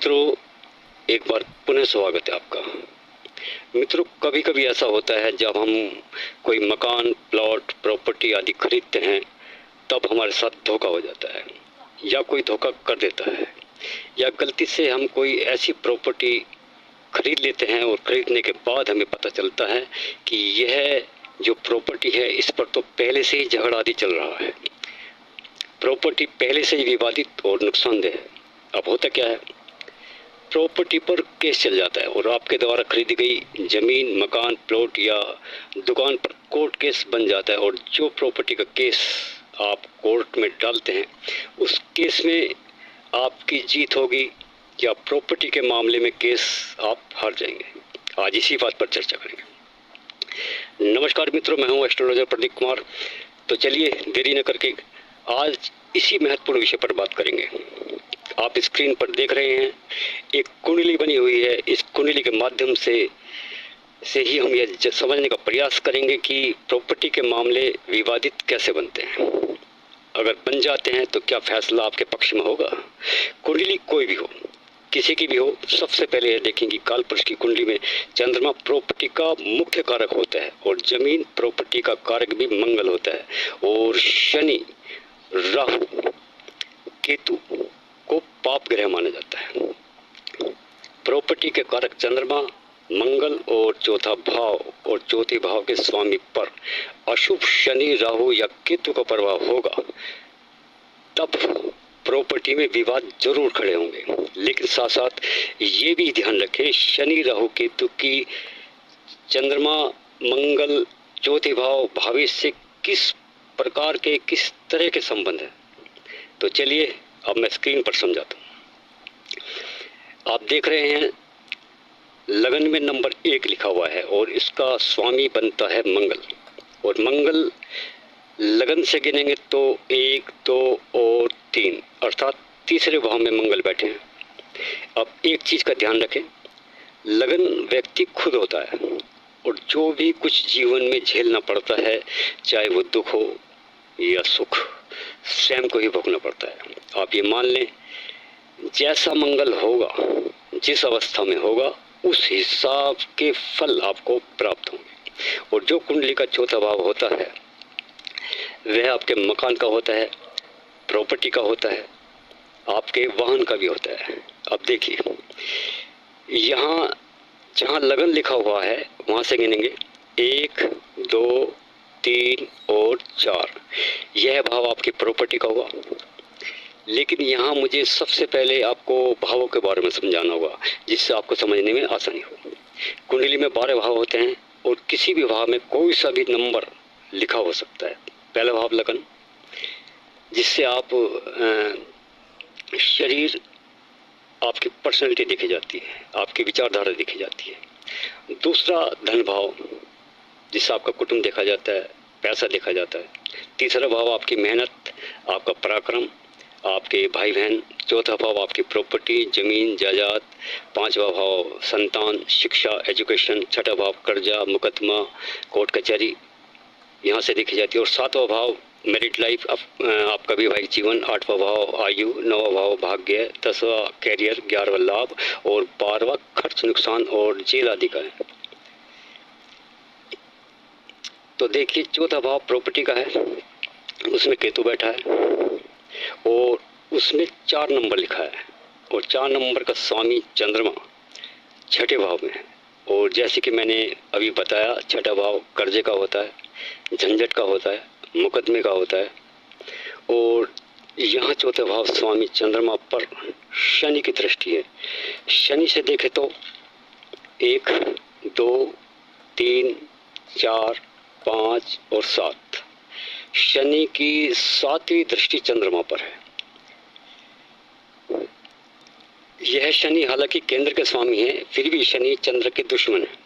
मित्रों, एक बार पुनः स्वागत है आपका। मित्रों, कभी कभी ऐसा होता है जब हम कोई मकान, प्लॉट, प्रॉपर्टी आदि खरीदते हैं तब हमारे साथ धोखा हो जाता है या कोई धोखा कर देता है, या गलती से हम कोई ऐसी प्रॉपर्टी खरीद लेते हैं और खरीदने के बाद हमें पता चलता है कि यह जो प्रॉपर्टी है इस पर तो पहले से ही झगड़ा आदि चल रहा है। प्रॉपर्टी पहले से ही विवादित और नुकसानदेह है। अब होता क्या है, प्रॉपर्टी पर केस चल जाता है और आपके द्वारा खरीदी गई जमीन, मकान, प्लॉट या दुकान पर कोर्ट केस बन जाता है। और जो प्रॉपर्टी का केस आप कोर्ट में डालते हैं उस केस में आपकी जीत होगी या प्रॉपर्टी के मामले में केस आप हार जाएंगे। आज इसी बात पर चर्चा करेंगे। नमस्कार मित्रों, मैं हूं एस्ट्रोलॉजर प्रदीप कुमार। तो चलिए देरी न करके आज इसी महत्वपूर्ण विषय पर बात करेंगे। आप स्क्रीन पर देख रहे हैं एक कुंडली बनी हुई है। इस कुंडली के माध्यम से ही हम यह समझने का प्रयास करेंगे कि प्रॉपर्टी के मामले विवादित कैसे बनते हैं। अगर बन जाते हैं तो क्या फैसला आपके पक्ष में होगा। कुंडली कोई भी हो, किसी की भी हो, सबसे पहले यह देखें कि काल पुरुष की कुंडली में चंद्रमा प्रॉपर्टी का मुख्य कारक होता है और जमीन प्रॉपर्टी का कारक भी मंगल होता है। और शनि, राहु, केतु को पाप ग्रह माना जाता है। प्रॉपर्टी के कारक चंद्रमा, मंगल और चौथा भाव और चौथे भाव के स्वामी पर अशुभ शनि, राहु या केतु का प्रभाव होगा तब प्रॉपर्टी में विवाद जरूर खड़े होंगे। लेकिन साथ साथ ये भी ध्यान रखें, शनि, राहु, केतु की चंद्रमा, मंगल, चौथे भाव भविष्य से किस प्रकार के, किस तरह के संबंध है। तो चलिए अब मैं स्क्रीन पर समझाता हूँ। आप देख रहे हैं लगन में नंबर 1 लिखा हुआ है और इसका स्वामी बनता है मंगल। और मंगल लगन से गिनेंगे तो 1, 2 और 3 अर्थात तीसरे भाव में मंगल बैठे हैं। अब एक चीज का ध्यान रखें, लगन व्यक्ति खुद होता है और जो भी कुछ जीवन में झेलना पड़ता है, चाहे वो दुख हो या सुख, स्वयं को ही भोगना पड़ता है। आप ये मान लें, जैसा मंगल होगा, जिस अवस्था में होगा, उस हिसाब के फल आपको प्राप्त होंगे। और जो कुंडली का चौथा भाव होता है वह आपके मकान का होता है, प्रॉपर्टी का होता है, आपके वाहन का भी होता है। अब देखिए, यहाँ जहाँ लगन लिखा हुआ है वहां से गिनेंगे 1, 2, 3 और 4। यह भाव आपकी प्रॉपर्टी का हुआ। लेकिन यहाँ मुझे सबसे पहले आपको भावों के बारे में समझाना होगा जिससे आपको समझने में आसानी हो। कुंडली में 12 भाव होते हैं और किसी भी भाव में कोई सा भी नंबर लिखा हो सकता है। पहला भाव लगन, जिससे आप शरीर, आपकी पर्सनैलिटी देखी जाती है, आपकी विचारधारा देखी जाती है। दूसरा धन भाव, जिससे आपका कुटुंब देखा जाता है, पैसा देखा जाता है। तीसरा भाव आपकी मेहनत, आपका पराक्रम, आपके भाई बहन। चौथा भाव आपकी प्रॉपर्टी, जमीन, जायदाद। पांचवा भाव संतान, शिक्षा, एजुकेशन। छठा भाव कर्जा, मुकदमा, कोर्ट कचहरी, यहाँ से देखी जाती है। और सातवां भाव मैरिड लाइफ, आपका वैवाहिक जीवन। आठवां भाव आयु, नौवां भाव भाग्य, 10वां कैरियर, 11वां लाभ और 12वां खर्च, नुकसान और जेल आदि का है। तो देखिए, चौथा भाव प्रॉपर्टी का है, उसमें केतु बैठा है और उसमें 4 नंबर लिखा है और 4 नंबर का स्वामी चंद्रमा छठे भाव में है। और जैसे कि मैंने अभी बताया, छठा भाव कर्जे का होता है, झंझट का होता है, मुकदमे का होता है। और यहाँ चौथा भाव स्वामी चंद्रमा पर शनि की दृष्टि है। शनि से देखे तो 1, 2, 3, 4, 5 और 7। शनि की 7वीं दृष्टि चंद्रमा पर है। यह शनि हालांकि केंद्र के स्वामी है, फिर भी शनि चंद्र के दुश्मन है।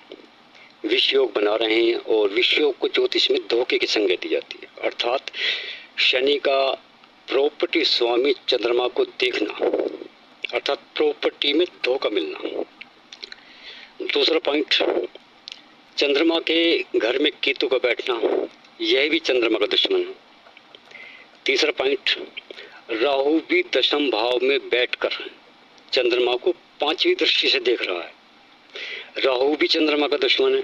विषयोग बना रहे हैं और विषयोग को ज्योतिष में धोखे की संज्ञा दी जाती है। अर्थात शनि का प्रॉपर्टी स्वामी चंद्रमा को देखना, अर्थात प्रॉपर्टी में धोखा मिलना। दूसरा पॉइंट, चंद्रमा के घर में केतु का बैठना, यह भी चंद्रमा का दुश्मन है। तीसरा पॉइंट, राहु भी दशम भाव में बैठकर चंद्रमा को 5वीं दृष्टि से देख रहा है। राहु भी चंद्रमा का दुश्मन है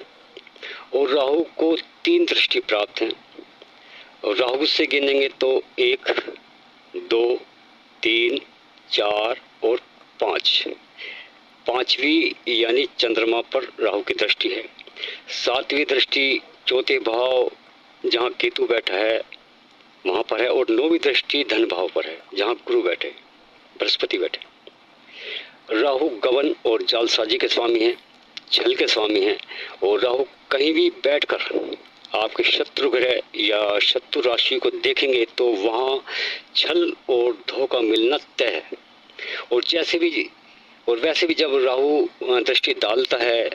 और राहु को 3 दृष्टि प्राप्त है। और राहु से गिनेंगे तो 1, 2, 3, 4 और 5। 5वीं यानी चंद्रमा पर राहु की दृष्टि है। 7वीं दृष्टि चौथे भाव जहाँ केतु बैठा है वहां पर है। और 9वीं दृष्टि धन भाव पर है जहाँ गुरु बैठे, बृहस्पति बैठे। राहु गबन और जालसाजी के स्वामी हैं, छल के स्वामी हैं। और राहु कहीं भी बैठकर आपके शत्रु ग्रह या शत्रु राशि को देखेंगे तो वहां छल और धोखा मिलना तय है। और वैसे भी जब राहु दृष्टि डालता है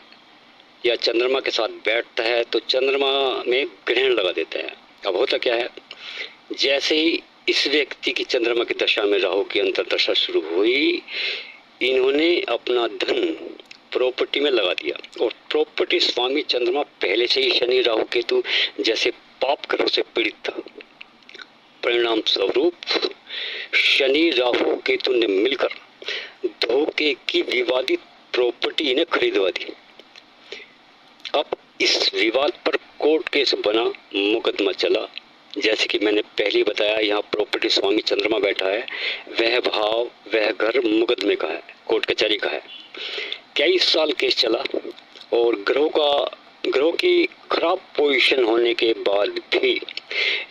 या चंद्रमा के साथ बैठता है तो चंद्रमा में ग्रहण लगा देता है। अब होता क्या है, जैसे ही इस व्यक्ति की चंद्रमा की दशा में राहु की अंतर्दशा शुरू हुई, इन्होंने अपना धन प्रॉपर्टी में लगा दिया। और प्रॉपर्टी स्वामी चंद्रमा पहले से ही शनि राहु केतु जैसे पाप ग्रहों से पीड़ित था। परिणाम स्वरूप शनि राहु केतु ने मिलकर धोखे की विवादित प्रॉपर्टी इन्हें खरीदवा दी। अब इस विवाद पर कोर्ट केस बना, मुकदमा चला। जैसे कि मैंने पहले बताया, यहाँ प्रॉपर्टी स्वामी चंद्रमा बैठा है, वह भाव वह घर मुकदमे का है, कोर्ट कचहरी का है। कई साल केस चला और ग्रहों की खराब पोजीशन होने के बाद भी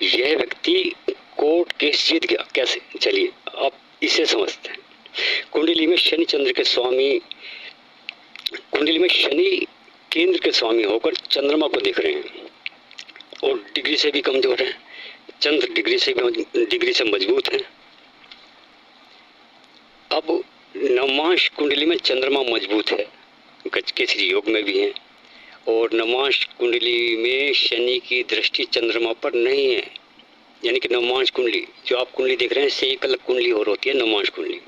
यह व्यक्ति कोर्ट केस जीत गया। कैसे, चलिए अब इसे समझते हैं। कुंडली में शनि केंद्र के स्वामी होकर चंद्रमा को देख रहे हैं और डिग्री से भी कमजोर है। चंद्र डिग्री से मजबूत है। अब नवमांश कुंडली में चंद्रमा मजबूत है, गजकेसरी योग में भी है। और नवमांश कुंडली में शनि की दृष्टि चंद्रमा पर नहीं है। यानी कि नवमांश कुंडली, जो आप कुंडली देख रहे हैं, से एक अलग कुंडली और होती है नवमांश कुंडली,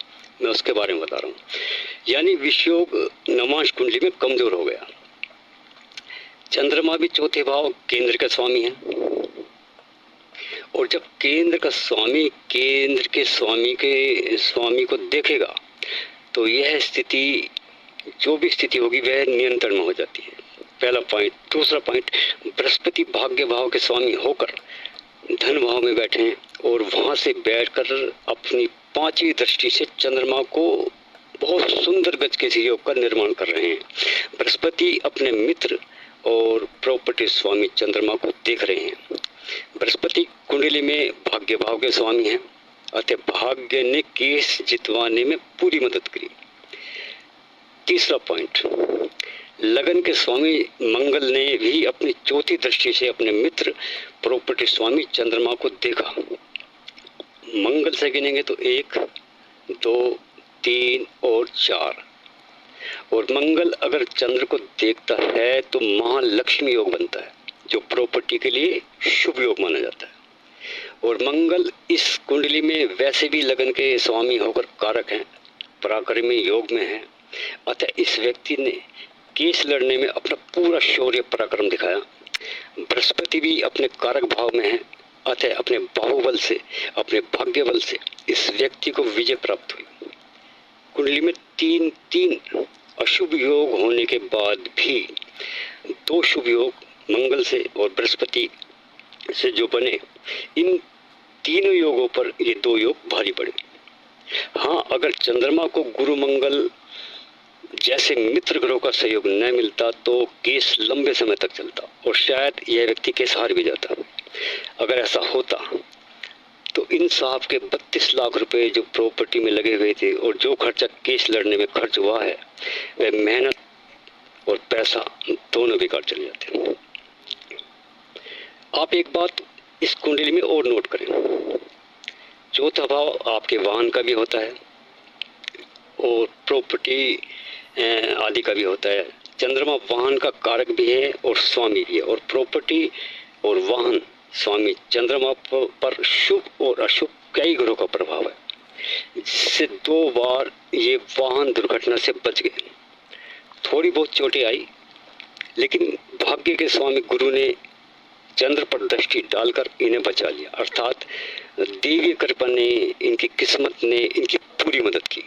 मैं उसके बारे में बता रहा हूँ। यानी विषयोग नवमांश कुंडली में कमजोर हो गया। चंद्रमा भी चौथे भाव केंद्र का स्वामी है। और जब केंद्र के स्वामी को देखेगा तो यह स्थिति, जो भी स्थिति होगी, वह नियंत्रण में हो जाती है। पहला पॉइंट। दूसरा पॉइंट, बृहस्पति भाग्य भाव के स्वामी होकर धन भाव में बैठे हैं और वहां से बैठकर अपनी 5वीं दृष्टि से चंद्रमा को बहुत सुंदर गजकेसरी योग का निर्माण कर रहे हैं। बृहस्पति अपने मित्र और प्रॉपर्टी स्वामी चंद्रमा को देख रहे हैं। बृहस्पति कुंडली में भाग्य भाव के स्वामी हैं, अतः भाग्य ने केस जितवाने में पूरी मदद करी। तीसरा पॉइंट, लगन के स्वामी मंगल ने भी अपनी चौथी दृष्टि से अपने मित्र प्रॉपर्टी स्वामी चंद्रमा को देखा। मंगल से गिनेंगे तो 1, 2, 3 और 4। और मंगल अगर चंद्र को देखता है तो महालक्ष्मी योग बनता है, जो प्रॉपर्टी के लिए शुभ योग माना जाता है। और मंगल इस कुंडली में वैसे भी लगन के स्वामी होकर कारक हैं, पराक्रमी योग में है। अतः इस व्यक्ति ने केस लड़ने में अपना पूरा शौर्य पराक्रम दिखाया। बृहस्पति भी अपने कारक भाव में है, अतः अपने बाहुबल से, अपने भाग्य बल से इस व्यक्ति को विजय प्राप्त हुई। कुंडली में 3 अशुभ योग होने के बाद भी 2 शुभ योग मंगल से और बृहस्पति से जो बने, इन तीनों योगों पर ये 2 योग भारी पड़े। हाँ, अगर चंद्रमा को गुरु मंगल जैसे मित्र ग्रहों का सहयोग न मिलता तो केस लंबे समय तक चलता और शायद यह व्यक्ति केस हार भी जाता। अगर ऐसा होता तो इन साहब के 32 लाख रुपए जो प्रॉपर्टी में लगे हुए थे और जो खर्चा केस लड़ने में खर्च हुआ है, वह मेहनत और पैसा दोनों बेकार चले जाते। आप एक बात इस कुंडली में और नोट करें, चौथा भाव आपके वाहन का भी होता है और प्रॉपर्टी आदि का भी होता है। चंद्रमा वाहन का कारक भी है और स्वामी भी है। और प्रॉपर्टी और वाहन स्वामी चंद्रमा पर शुभ और अशुभ कई ग्रहों का प्रभाव है, जिससे 2 बार ये वाहन दुर्घटना से बच गए। थोड़ी बहुत चोटें आई, लेकिन भाग्य के स्वामी गुरु ने चंद्र पर दृष्टि डालकर इन्हें बचा लिया। अर्थात देवी कृपा ने, इनकी किस्मत ने इनकी पूरी मदद की।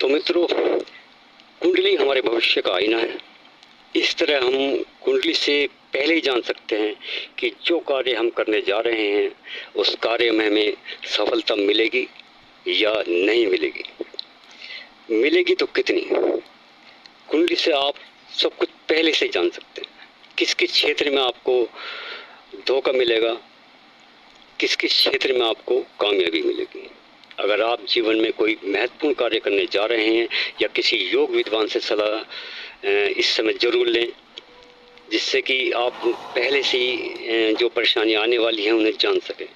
तो मित्रों, कुंडली हमारे भविष्य का आईना है। इस तरह हम कुंडली से पहले ही जान सकते हैं कि जो कार्य हम करने जा रहे हैं उस कार्य में हमें सफलता मिलेगी या नहीं मिलेगी, मिलेगी तो कितनी। कुंडली से आप सब कुछ पहले से जान सकते हैं। किस किस क्षेत्र में आपको धोखा मिलेगा, किस किस क्षेत्र में आपको कामयाबी मिलेगी। अगर आप जीवन में कोई महत्वपूर्ण कार्य करने जा रहे हैं या किसी योग विद्वान से सलाह इस समय जरूर लें, जिससे कि आप पहले से ही जो परेशानी आने वाली है उन्हें जान सकें।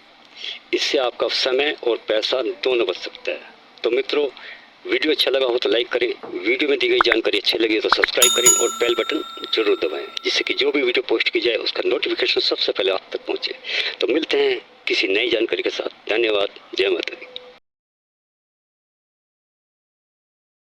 इससे आपका समय और पैसा दोनों बच सकता है। तो मित्रों, वीडियो अच्छा लगा हो तो लाइक करें, वीडियो में दी गई जानकारी अच्छी लगी तो सब्सक्राइब करें और बेल बटन जरूर दबाएं, जिससे कि जो भी वीडियो पोस्ट की जाए उसका नोटिफिकेशन सबसे पहले आप तक पहुंचे। तो मिलते हैं किसी नई जानकारी के साथ। धन्यवाद। जय माता दी।